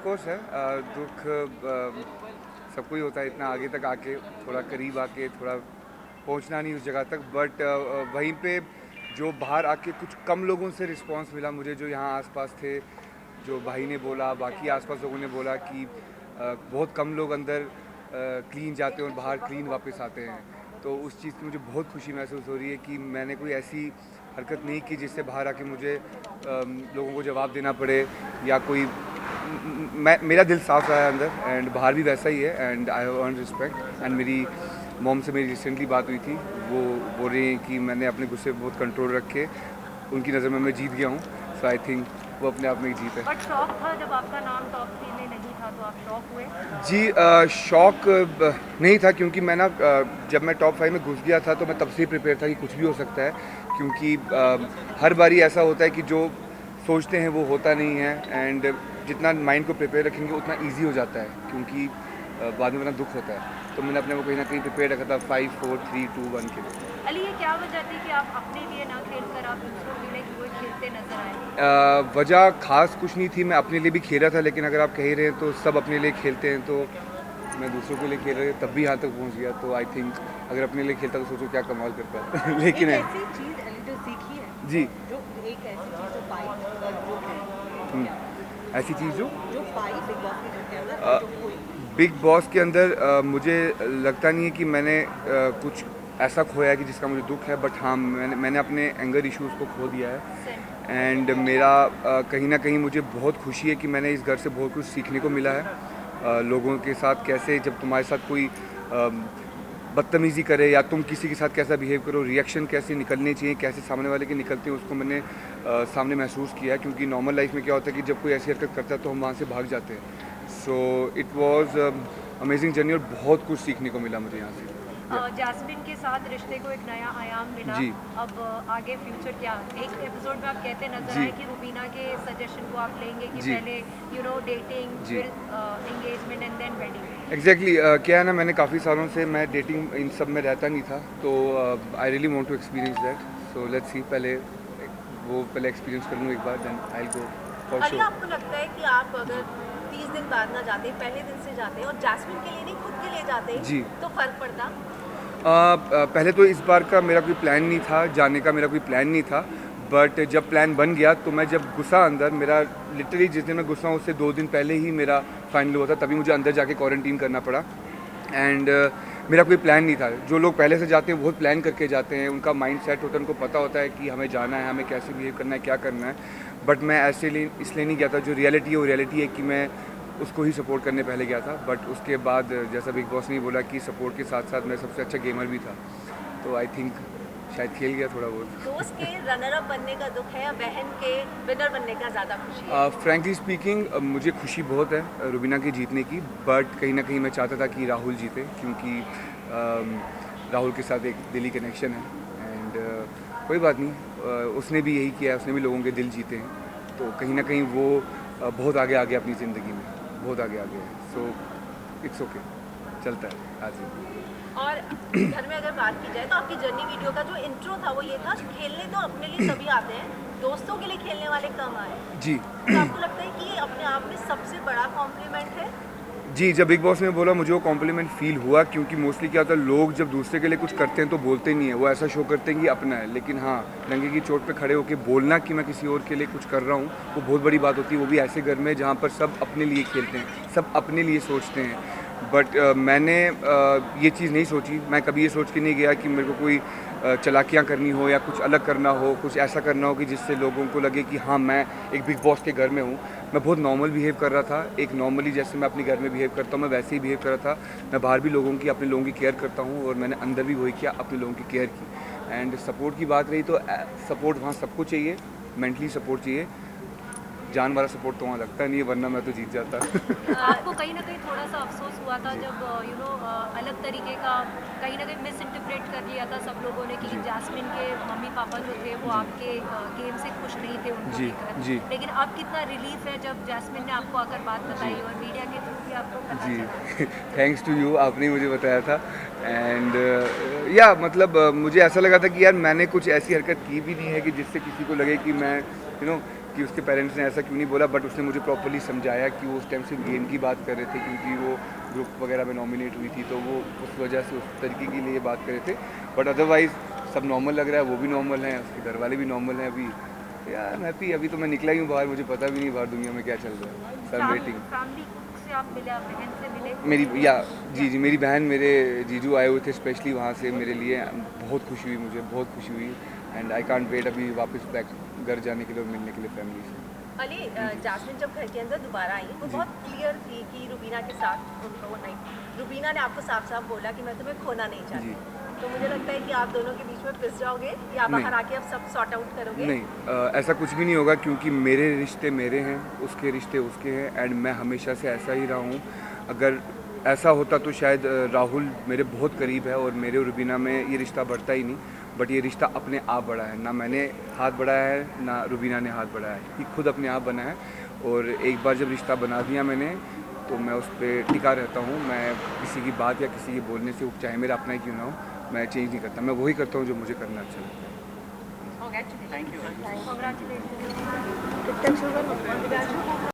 Course है दुख सबको ही होता है, इतना आगे तक आके थोड़ा करीब आके थोड़ा पहुंचना नहीं उस जगह तक, बट वहीं पे जो बाहर आके कुछ कम लोगों से रिस्पांस मिला मुझे, जो यहाँ आसपास थे, जो भाई ने बोला, बाकी आसपास लोगों ने बोला कि बहुत कम लोग अंदर क्लीन जाते हैं और बाहर क्लीन वापस आते हैं। तो उस चीज़ की मुझे बहुत खुशी महसूस हो रही है कि मैंने कोई ऐसी हरकत नहीं की जिससे बाहर आके मुझे लोगों को जवाब देना पड़े, या कोई मैं मेरा दिल साफ रहा है अंदर, एंड बाहर भी वैसा ही है, and I have earn respect. And मेरी मॉम से मेरी रिसेंटली बात हुई थी, वो बोल रही हैं कि मैंने अपने गुस्से पर बहुत कंट्रोल रख के उनकी नज़र में मैं जीत गया हूँ। सो आई थिंक वो अपने आप में एक जीत है। बट शौक था जब आपका नाम टॉप 3 में नहीं था, तो आप शौक हुए? जी शौक नहीं था, क्योंकि मैं ना जब मैं टॉप 5 में घुस गया था तो मैं तब से ही प्रिपेयर था कि कुछ भी हो सकता है, क्योंकि हर बारी ऐसा होता है कि जो सोचते हैं वो होता नहीं है, एंड जितना माइंड को प्रिपेयर रखेंगे उतना इजी हो जाता है, क्योंकि बाद में बड़ा दुख होता है। तो मैंने अपने को कहीं ना कहीं प्रिपेयर रखा था 5 4 3 2 1 के लिए। अली, ये क्या वजह थी कि आप अपने लिए ना खेलकर आप दूसरों के लिए वो खेलते नजर आए? वजह खास कुछ नहीं थी, मैं अपने लिए भी खेला था, लेकिन अगर आप कह रहे हैं तो सब अपने लिए खेलते हैं, तो मैं दूसरों के लिए खेल रहे तब भी यहाँ तक पहुँच गया। तो आई थिंक अगर अपने लिए खेलता तो सोचो क्या कमाल करता लेकिन एक है ऐसी चीज अली जो सीखी है, जी। जो एक ऐसी चीज जो पाई और जो है ऐसी चीज़ जो जो पाई बिग बॉस के अंदर जो कोई बिग बॉस के अंदर मुझे लगता नहीं है कि मैंने कुछ ऐसा खोया है कि जिसका मुझे दुख है, बट हाँ मैंने अपने एंगर इश्यूज़ को खो दिया है, एंड मेरा कहीं ना कहीं मुझे बहुत खुशी है कि मैंने इस घर से बहुत कुछ सीखने को मिला है। लोगों के साथ कैसे, जब तुम्हारे साथ कोई बदतमीज़ी करे या तुम किसी के साथ कैसा बिहेव करो, रिएक्शन कैसे निकलने चाहिए, कैसे सामने वाले के निकलते हैं, उसको मैंने सामने महसूस किया है। क्योंकि नॉर्मल लाइफ में क्या होता है कि जब कोई ऐसी हरकत करता है तो हम वहाँ से भाग जाते हैं। So it was amazing journey, और बहुत कुछ सीखने को मिला मुझे यहाँ से। जैस्मिन के साथ रिश्ते को एक नया आयाम मिला। जी। अब आगे फ्यूचर क्या? एक एपिसोड में आप कहते नजर जी। आए कि रुबीना के सजेशन को आप लेंगे कि जी। पहले डेटिंग, जी। फिर engagement and then wedding. Exactly क्या है ना, मैंने काफ़ी सालों से मैं डेटिंग इन सब में रहता नहीं था, तो I really want to experience that. So let's see, पहले एक्सपीरियंस कर लूँ एक बार, then I will go for Ali, sure. आपको लगता है कि आप अगर 30 दिन बाद ना जाते, पहले दिन से जाते और जैस्मिन के लिए नहीं खुद के लिए जाते जी। तो फर्क पड़ता? पहले तो इस बार का मेरा कोई प्लान नहीं था, जाने का मेरा कोई प्लान नहीं था, बट जब प्लान बन गया तो मैं जब घुसा अंदर, मेरा लिटरली जिस दिन मैं घुसा उससे 2 दिन पहले ही मेरा फाइनल हुआ था, तभी मुझे अंदर जाके क्वारंटीन करना पड़ा, एंड मेरा कोई प्लान नहीं था। जो लोग पहले से जाते हैं बहुत प्लान करके जाते हैं, उनका माइंड सेट होता है, उनको पता होता है कि हमें जाना है, हमें कैसे बिहेव करना है, क्या करना है, बट मैं ऐसे इसलिए नहीं गया था। जो रियलिटी है वो रियलिटी है कि मैं उसको ही सपोर्ट करने पहले गया था, बट उसके बाद जैसा बिग बॉस ने बोला कि सपोर्ट के साथ साथ मैं सबसे अच्छा गेमर भी था, तो आई थिंक शायद खेल गया थोड़ा बहुत। दोस्त के रनर अप बनने का दुख है या बहन के विनर बनने का ज़्यादा खुशी है? फ्रैंकली स्पीकिंग मुझे खुशी बहुत है रुबीना के जीतने की, बट कहीं ना कहीं मैं चाहता था कि राहुल जीते, क्योंकि राहुल के साथ एक दिली कनेक्शन है, एंड कोई बात नहीं, उसने भी यही किया है, उसने भी लोगों के दिल जीते हैं, तो कहीं ना कहीं वो बहुत आगे आ गया अपनी ज़िंदगी में, बहुत आगे आ गया है। सो इट्स ओके, चलता है आज। और घर में अगर बात की जाए तो आपकी जर्नी वीडियो का जो इंट्रो था वो ये था, खेलने तो अपने लिए सभी आते हैं, दोस्तों के लिए खेलने वाले कम आए। जी। तो आपको लगता है कि ये अपने आप में सबसे बड़ा कॉम्प्लीमेंट है? जी, जब बिग बॉस ने बोला मुझे वो कॉम्प्लीमेंट फ़ील हुआ, क्योंकि मोस्टली क्या होता है, लोग जब दूसरे के लिए कुछ करते हैं तो बोलते नहीं है, वो ऐसा शो करते हैं कि अपना है, लेकिन हाँ, डंके की चोट पे खड़े होकर बोलना कि मैं किसी और के लिए कुछ कर रहा हूँ, वो बहुत बड़ी बात होती है, वो भी ऐसे घर में जहाँ पर सब अपने लिए खेलते हैं, सब अपने लिए सोचते हैं। बट मैंने ये चीज़ नहीं सोची, मैं कभी ये सोच के नहीं गया कि मेरे को कोई चालाकियाँ करनी हो या कुछ अलग करना हो, कुछ ऐसा करना हो कि जिससे लोगों को लगे कि हाँ मैं एक बिग बॉस के घर में हूँ। मैं बहुत नॉर्मल बिहेव कर रहा था, एक नॉर्मली जैसे मैं अपने घर में बिहेव करता हूँ मैं वैसे ही बिहेव कर रहा था। मैं बाहर भी लोगों की, अपने लोगों की केयर करता हूँ, और मैंने अंदर भी वही किया, अपने लोगों की केयर की। एंड सपोर्ट की बात रही तो सपोर्ट वहाँ सबको चाहिए, मेंटली सपोर्ट चाहिए, जान वाला सपोर्ट तो वहाँ लगता नहीं है, वरना मैं तो जीत जाता। आपको कहीं ना कहीं थोड़ा सा अफसोस हुआ था जब अलग तरीके का कहीं ना कहीं मिस इंटरप्रेट कर लिया था सब लोगों ने कि जी। जैस्मिन के मम्मी पापा जो थे वो आपके गेम से खुश नहीं थे उनको जी, लेकर। जी। लेकिन अब कितना रिलीफ है जब जैस्मिन ने आपको आकर बात बताई और मीडिया के थ्रू भी आपको पता जी, चला। थैंक्स टू यू, आपने ही मुझे बताया था, एंड या मुझे ऐसा लगा था कि यार मैंने कुछ ऐसी हरकत की भी नहीं है कि जिससे किसी को लगे कि मैं कि उसके पेरेंट्स ने ऐसा क्यों नहीं बोला, बट उसने मुझे प्रॉपर्ली समझाया कि वो उस टाइम सिर्फ गेम की बात कर रहे थे, क्योंकि वो ग्रुप वगैरह में नॉमिनेट हुई थी, तो वो उस वजह से उस तरीके के लिए बात कर रहे थे। बट अदरवाइज़ सब नॉर्मल लग रहा है, वो भी नॉर्मल हैं, उसके घर वाले भी नॉर्मल हैं अभी। यार हैप्पी, अभी तो मैं निकला ही हूँ बाहर, मुझे पता भी नहीं बाहर दुनिया में क्या चल रहा है। Sir waiting. फैमिली से आप मिले, आप बहन से मिले? जी मेरी बहन, मेरे जीजू आए हुए थे स्पेशली वहाँ से मेरे लिए। बहुत खुशी हुई, मुझे बहुत खुशी हुई एंड आई कांट वेट अभी वापस बैक घर जाने के लिए और मिलने के लिए फैमिली से। अली, जास्मिन जब घर के अंदर दोबारा आई वो बहुत क्लियर थी कि रुबीना के साथ उनका वो नाइट, रुबीना ने आपको साफ साफ बोला कि मैं तुम्हें खोना नहीं चाहती। तो मुझे लगता है कि आप दोनों के बीच में पिस जाओगे या बाहर आके अब सब सॉर्ट आउट करोगे? नहीं, ऐसा कुछ भी नहीं होगा, क्योंकि मेरे रिश्ते मेरे हैं, उसके रिश्ते उसके हैं एंड मैं हमेशा से ऐसा ही रहा हूँ। अगर ऐसा होता तो शायद राहुल मेरे बहुत करीब है और मेरे और रुबीना में ये रिश्ता बढ़ता ही नहीं, बट ये रिश्ता अपने आप बढ़ा है। ना मैंने हाथ बढ़ाया है, ना रुबीना ने हाथ बढ़ाया है, ये खुद अपने आप बना है। और एक बार जब रिश्ता बना दिया मैंने, तो मैं उस पर टिका रहता हूँ। मैं किसी की बात या किसी के बोलने से, चाहे मेरा अपना ही क्यों ना हो, मैं चेंज नहीं करता। मैं वही करता हूँ जो मुझे करना अच्छा लगता है। Congratulations. Congratulations. Thank you.